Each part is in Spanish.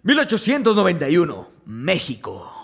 1891, México.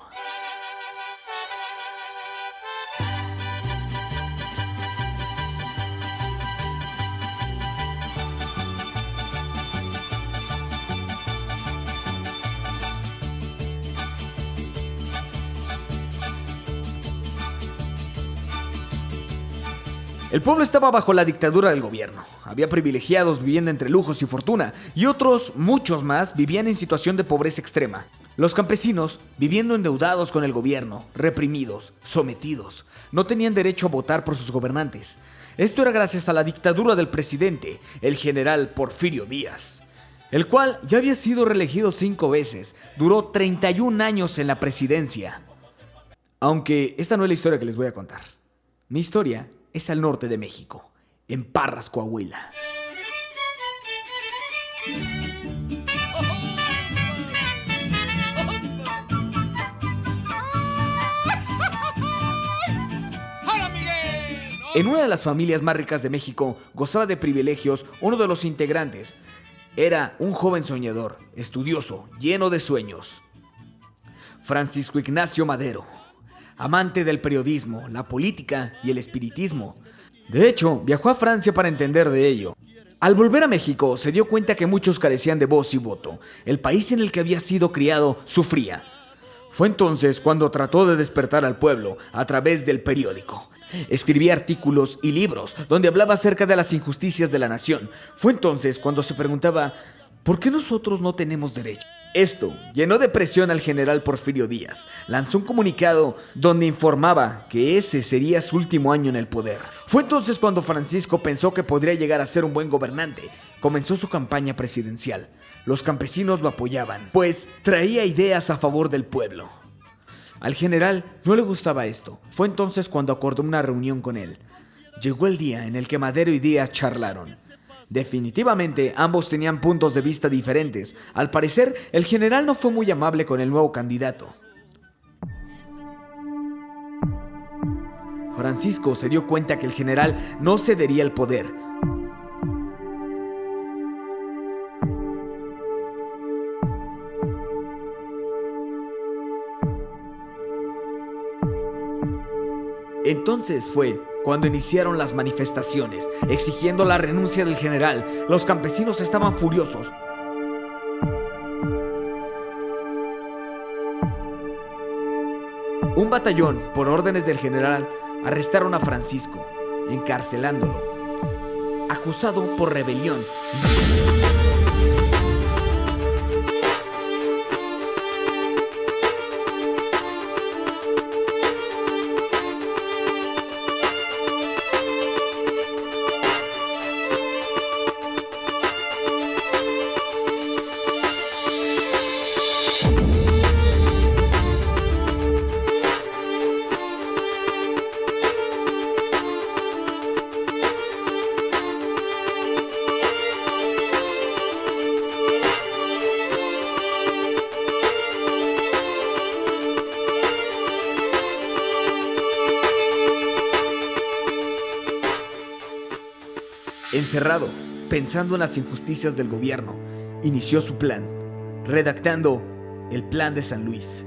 El pueblo estaba bajo la dictadura del gobierno. Había privilegiados viviendo entre lujos y fortuna, y otros, muchos más, vivían en situación de pobreza extrema. Los campesinos, viviendo endeudados con el gobierno, reprimidos, sometidos, no tenían derecho a votar por sus gobernantes. Esto era gracias a la dictadura del presidente, el general Porfirio Díaz, el cual ya había sido reelegido 5 veces, duró 31 años en la presidencia. Aunque esta no es la historia que les voy a contar. Mi historia es al norte de México, en Parras, Coahuila. En una de las familias más ricas de México, gozaba de privilegios uno de los integrantes. Era un joven soñador, estudioso, lleno de sueños. Francisco Ignacio Madero, amante del periodismo, la política y el espiritismo. De hecho, viajó a Francia para entender de ello. Al volver a México, se dio cuenta que muchos carecían de voz y voto. El país en el que había sido criado sufría. Fue entonces cuando trató de despertar al pueblo a través del periódico. Escribía artículos y libros donde hablaba acerca de las injusticias de la nación. Fue entonces cuando se preguntaba, ¿por qué nosotros no tenemos derecho? Esto llenó de presión al general Porfirio Díaz. Lanzó un comunicado donde informaba que ese sería su último año en el poder. Fue entonces cuando Francisco pensó que podría llegar a ser un buen gobernante. Comenzó su campaña presidencial. Los campesinos lo apoyaban, pues traía ideas a favor del pueblo. Al general no le gustaba esto. Fue entonces cuando acordó una reunión con él. Llegó el día en el que Madero y Díaz charlaron. Definitivamente, ambos tenían puntos de vista diferentes. Al parecer, el general no fue muy amable con el nuevo candidato. Francisco se dio cuenta que el general no cedería el poder. Entonces fue cuando iniciaron las manifestaciones, exigiendo la renuncia del general. Los campesinos estaban furiosos. Un batallón, por órdenes del general, arrestaron a Francisco, encarcelándolo, acusado por rebelión. Encerrado, pensando en las injusticias del gobierno, inició su plan, redactando el Plan de San Luis,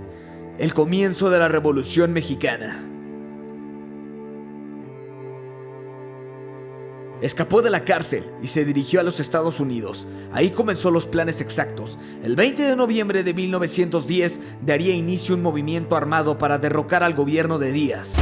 el comienzo de la Revolución Mexicana. Escapó de la cárcel y se dirigió a los Estados Unidos. Ahí comenzó los planes exactos. El 20 de noviembre de 1910 daría inicio un movimiento armado para derrocar al gobierno de Díaz.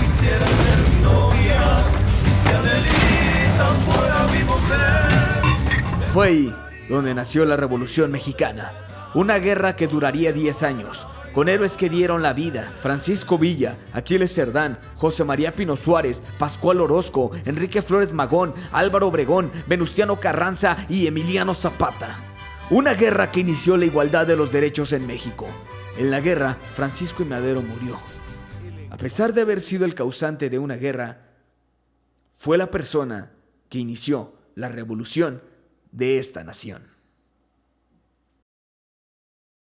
Quisiera ser mi novia, y si Adelita fuera mi mujer. Fue ahí donde nació la Revolución Mexicana, una guerra que duraría 10 años, con héroes que dieron la vida: Francisco Villa, Aquiles Cerdán, José María Pino Suárez, Pascual Orozco, Enrique Flores Magón, Álvaro Obregón, Venustiano Carranza y Emiliano Zapata. Una guerra que inició la igualdad de los derechos en México. En la guerra, Francisco y Madero murió. A pesar de haber sido el causante de una guerra, fue la persona que inició la revolución de esta nación.